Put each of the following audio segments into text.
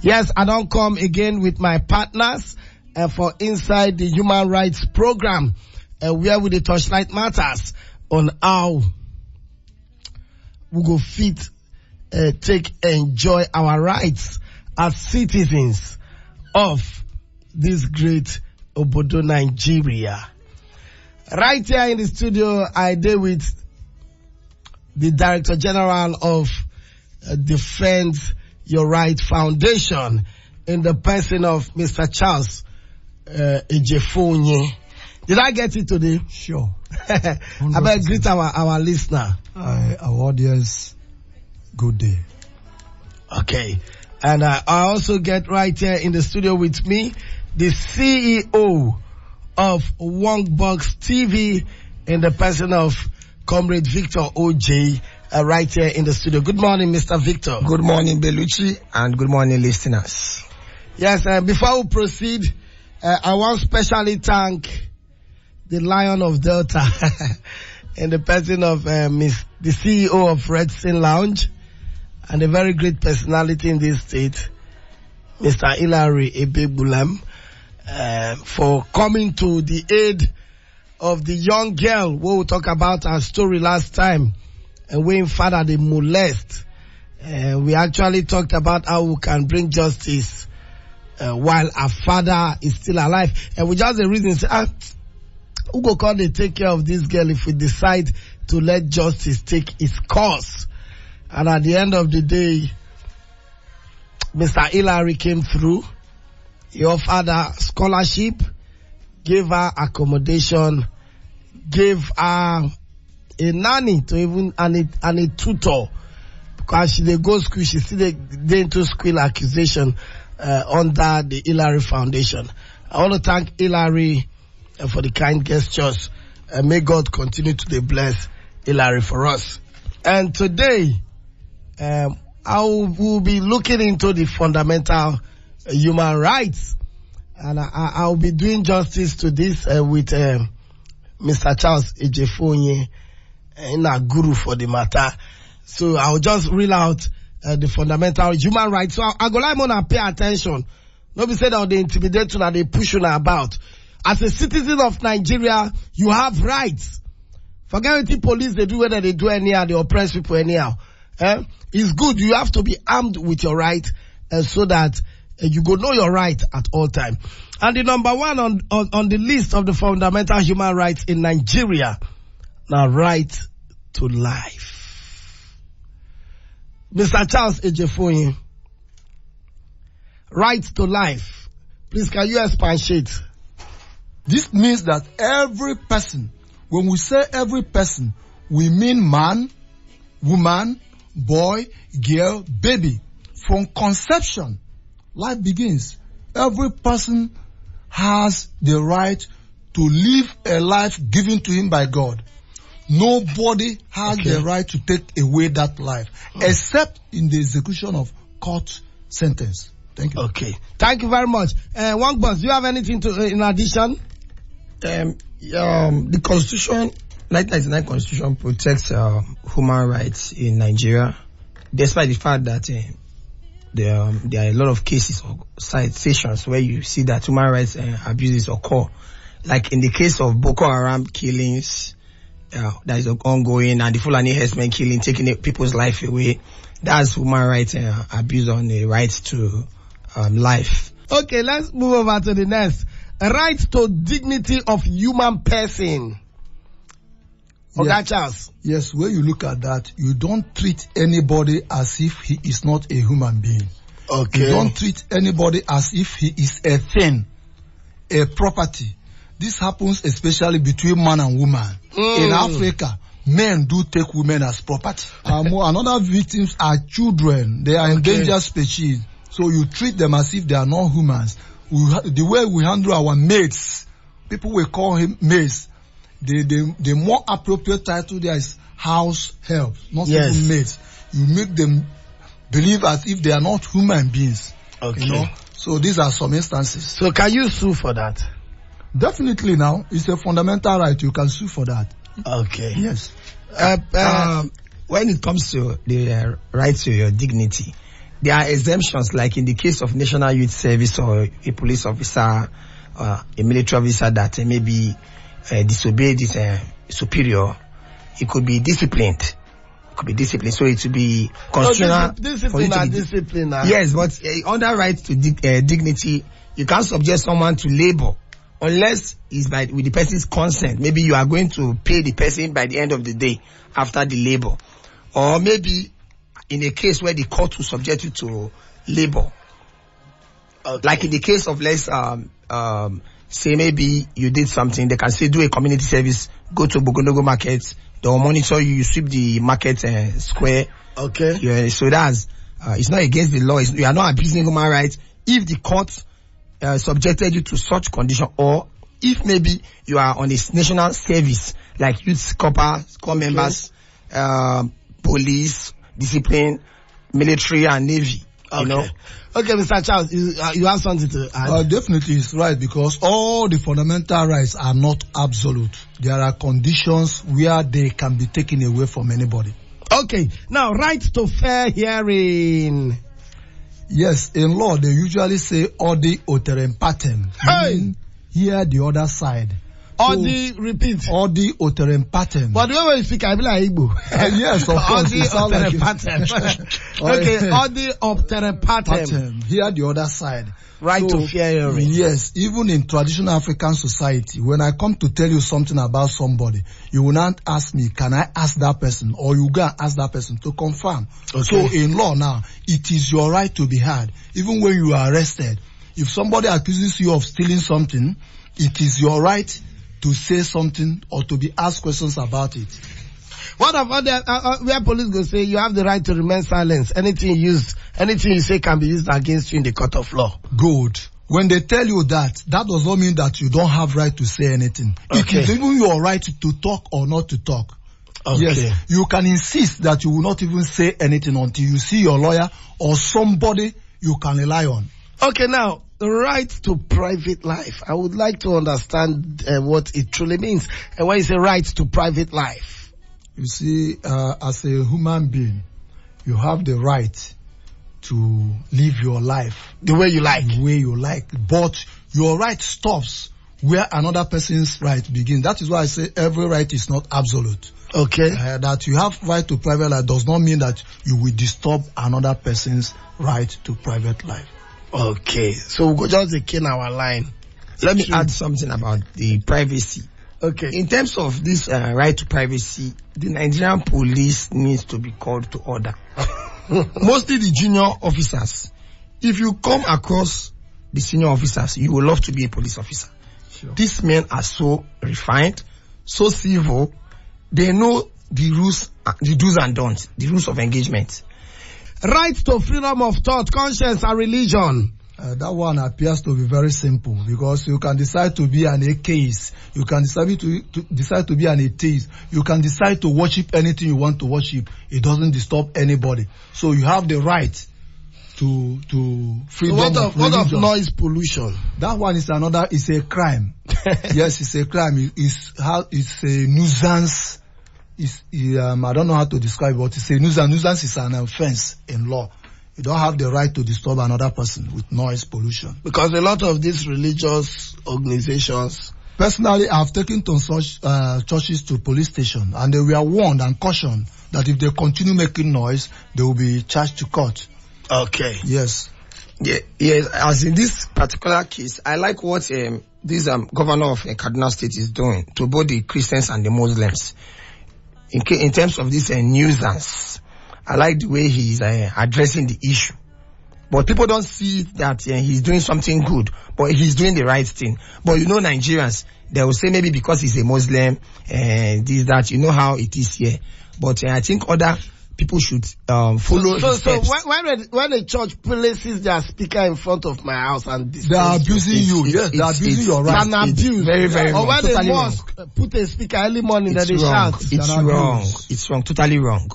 Yes, I don't come again with my partners for Inside the Human Rights Program, where we the torchlight matters on how we go fit enjoy our rights as citizens of this great Obodo Nigeria. Right here in the studio, I deal with the Director General of Defend Your Right Foundation in the person of Mr. Charles Ejefonye. Did I get it today? Sure. I better greet our listener. Our audience, good day. Okay. And I also get right here in the studio with me, the CEO of Wongbox TV in the person of Comrade Victor OJ, right here in the studio. Good morning, Mr. Victor. Good morning, Bellucci, and good morning, listeners. Yes, before we proceed, I want to specially thank the Lion of Delta in the person of the CEO of Red Sin Lounge and a very great personality in this state, Mr. Hilary Ebebulem, for coming to the aid of the young girl who we talk about her story last time, and when father they molest. We actually talked about how we can bring justice while our father is still alive. And we just the reason say, who go call they take care of this girl if we decide to let justice take its course? And at the end of the day, Mr. Hilary came through. He offered her scholarship, gave her accommodation, gave her a nanny to even and a tutor, because she dey go school, she still dey into school accusation under the Hilary Foundation. I want to thank Hilary for the kind gestures. May God continue to bless Hilary for us. And today, I will be looking into the fundamental human rights, and I will be doing justice to this with Mr. Charles Ejefonye, in a guru for the matter. So I'll just reel out the fundamental human rights. So I go like to pay attention. Nobody said that they intimidate you and they push you about. As a citizen of Nigeria, you have rights. Forget what the police they do, whether they do anyhow, they oppress people anyhow. It's good. You have to be armed with your right, so that you go know your right at all time. And the number one on the list of the fundamental human rights in Nigeria, now right to life. Mr. Charles Ejefonye, right to life. Please, can you expatiate? This means that every person, when we say every person, we mean man, woman, boy, girl, baby. From conception, life begins. Every person has the right to live a life given to him by God. Nobody has the right to take away that life, except in the execution of court sentence. Thank you. Okay. Thank you very much. Wongbox, do you have anything to in addition? The Constitution, 1999 Constitution protects human rights in Nigeria, despite the fact that there are a lot of cases or citations where you see that human rights abuses occur. Like in the case of Boko Haram killings, that is ongoing, and the Fulani herdsmen killing, taking people's life away. That's human rights abuse on the right to life. Okay, let's move over to the next. Right to dignity of human person. Okay, Charles. Yes, when you look at that, you don't treat anybody as if he is not a human being. Okay. You don't treat anybody as if he is a thing, a property. This happens especially between man and woman. In Africa, men do take women as property. Another victims are children. They are endangered species. So you treat them as if they are not humans. The way we handle our mates, people will call him mates. The more appropriate title there is house help, not even mates. You make them believe as if they are not human beings. Okay. You know? So these are some instances. So can you sue for that? Definitely now. It's a fundamental right. You can sue for that. Okay. Yes. When it comes to the right to your dignity, there are exemptions, like in the case of National Youth Service or a police officer, a military officer that maybe disobeyed his superior. It could be disciplined. So it will be constitutional. Discipline and discipline. Yes, but under right to dignity, you can't subject someone to labor unless it's with the person's consent. Maybe you are going to pay the person by the end of the day after the labor, or maybe in a case where the court will subject you to labor. Okay. Like in the case of say maybe you did something, they can say do a community service, go to Bogonogo market, they will monitor you, you sweep the market square. Okay. Yeah, so that's it's not against the law. You are not abusing human rights if the court subjected you to such condition, or if maybe you are on a national service like youth corps members, police, discipline, military and navy. Okay. You know? Okay, Mr. Charles, you have something to add? Definitely it's right, because all the fundamental rights are not absolute. There are conditions where they can be taken away from anybody. Okay, now right to fair hearing. Yes, in law they usually say odi oterem patem. Hey! Hear the other side. Odi, repeat. Odi oterem patem. But the way you speak, I be like Igbo. Yes, of course. Odi oterem patem. Okay, odi oterem patem. Hear the other side. Right to fair hearing. Yes, even in traditional African society, when I come to tell you something about somebody, you will not ask me, can I ask that person? Or you go and ask that person to confirm. Okay. So in law now, it is your right to be heard. Even when you are arrested, if somebody accuses you of stealing something, it is your right to say something or to be asked questions about it. What of other where police go say you have the right to remain silent? Anything you say can be used against you in the court of law. Good. When they tell you that does not mean that you don't have right to say anything. Okay. It is even your right to talk or not to talk. Okay. Yes, you can insist that you will not even say anything until you see your lawyer or somebody you can rely on. Okay, now, the right to private life. I would like to understand what it truly means. And when you say right to private life? You see, as a human being, you have the right to live your life the way you like. The way you like. But your right stops where another person's right begins. That is why I say every right is not absolute. Okay. That you have right to private life does not mean that you will disturb another person's right to private life. Okay. So we'll just again our line. Let me add something about the privacy. Okay. In terms of this right to privacy, the Nigerian police needs to be called to order. Mostly the junior officers. If you come across the senior officers, you will love to be a police officer. Sure. These men are so refined, so civil. They know the rules, the do's and don'ts, the rules of engagement. Right to freedom of thought, conscience, and religion. That one appears to be very simple, because you can decide to be an atheist, you can decide to be an atheist, you can decide to worship anything you want to worship. It doesn't disturb anybody. So you have the right to freedom of religion. What of noise pollution? That one is it's a crime. Yes, it's a crime. It's a nuisance. I don't know how to describe it, but it's a nuisance. Nuisance is an offense in law. You don't have the right to disturb another person with noise pollution. Because a lot of these religious organizations... Personally, I've taken to such churches to police station, and they were warned and cautioned that if they continue making noise, they will be charged to court. Okay. Yes. Yeah, yes, as in this particular case, I like what this governor of Kaduna State is doing to both the Christians and the Muslims. In terms of this nuisance, I like the way he's addressing the issue. But people don't see that he's doing something good, but he's doing the right thing. But you know, Nigerians, they will say maybe because he's a Muslim, this, that, you know how it is here. But I think other people should follow his steps. So when a church places their speaker in front of my house and they are abusing you, yes, they are abusing your rights. It's an abuse. Very, very wrong. Or when totally a mosque put a speaker early morning that they wrong. shout. It's wrong. It's wrong. Totally wrong.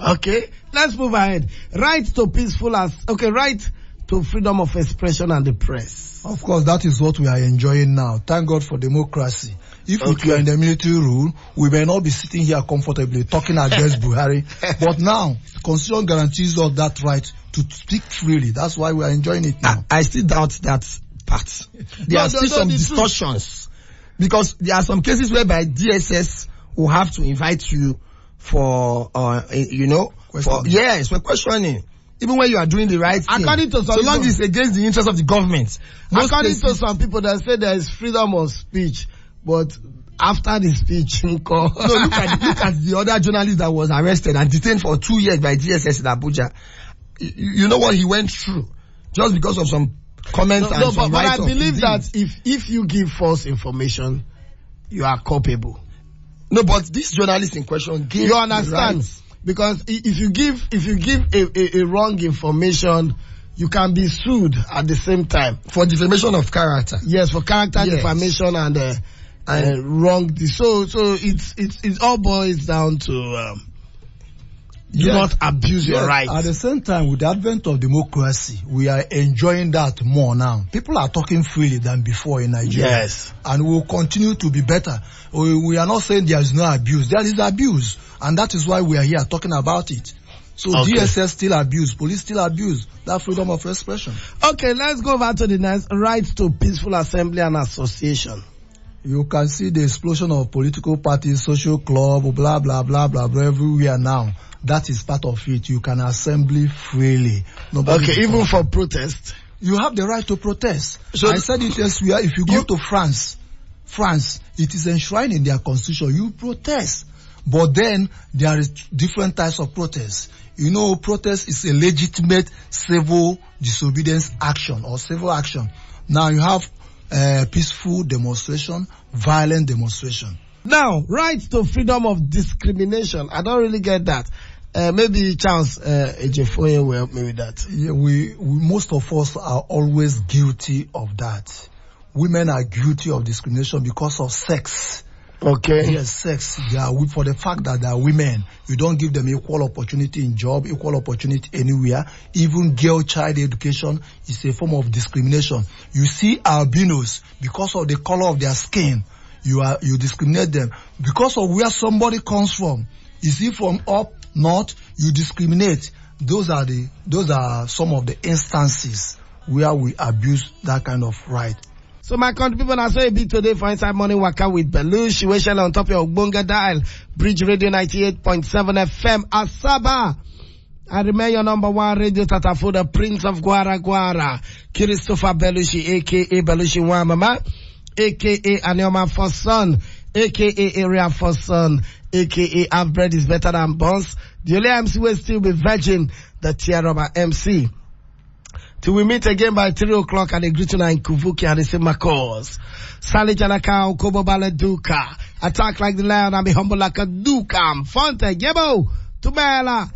Okay, let's move ahead. Right to freedom of expression and the press. Of course, that is what we are enjoying now. Thank God for democracy. If we were in the military rule, we may not be sitting here comfortably talking against Buhari. But now, the Constitution guarantees us that right to speak freely. That's why we are enjoying it now. I still doubt that part. There are still some discussions because there are some cases whereby DSS will have to invite you for, for questioning. Even when you are doing the right thing. According to some so long as it's against the interest of the government. According to some people that say there is freedom of speech, but after the speech, look at the other journalist that was arrested and detained for 2 years by DSS in Abuja. You know what he went through just because of some comments and some but I believe that if you give false information, you are culpable. No, but this journalist in question gave. You understand? Because if you give a wrong information, you can be sued at the same time for defamation of character. Yes, for character defamation and wrong. So it all boils down to do not abuse your rights. At the same time, with the advent of democracy, we are enjoying that more now. People are talking freely than before in Nigeria. Yes. And we will continue to be better. We are not saying there is no abuse. There is abuse. And that is why we are here talking about it. So DSS still abuse, police still abuse that freedom of expression. Okay, let's go over to the next. Right to peaceful assembly and association. You can see the explosion of political parties, social club, blah, blah, blah, blah, blah, everywhere now. That is part of it. You can assemble freely. Even for protest? You have the right to protest. So I said it elsewhere. If you go to France, it is enshrined in their constitution. You protest. But then there is different types of protests. You know, protest is a legitimate civil disobedience action or civil action. Now you have peaceful demonstration, violent demonstration. Now, right to freedom of discrimination. I don't really get that. Maybe Charles Ejefoye will help me with that. Yeah, we most of us are always guilty of that. Women are guilty of discrimination because of sex. Okay. Yes, sex. For the fact that they are women, you don't give them equal opportunity in job, equal opportunity anywhere. Even girl child education is a form of discrimination. You see albinos, because of the color of their skin, you discriminate them. Because of where somebody comes from, is he from up north, you discriminate. Those are some of the instances where we abuse that kind of right. So my country people, I saw a bit today for Inside Morning Waka with Belushi. We shall on top of your Bunga dial, Bridge Radio 98.7 FM, Asaba. I remain your number one radio tatafo, the Prince of Guara Guara, Christopher Belushi, aka Belushi Wamama, aka Anioma for son, aka Area for son, aka Half Bread is better than Boss. The only MC will still be virgin, the tier rubber MC. Till we meet again by 3 o'clock at the Grituna in Kuvuki and the same cause. Sali Janaka, Kobo Bale Duka. Attack like the lion and be humble like a Duka. Fonte, Gebo, Tubela.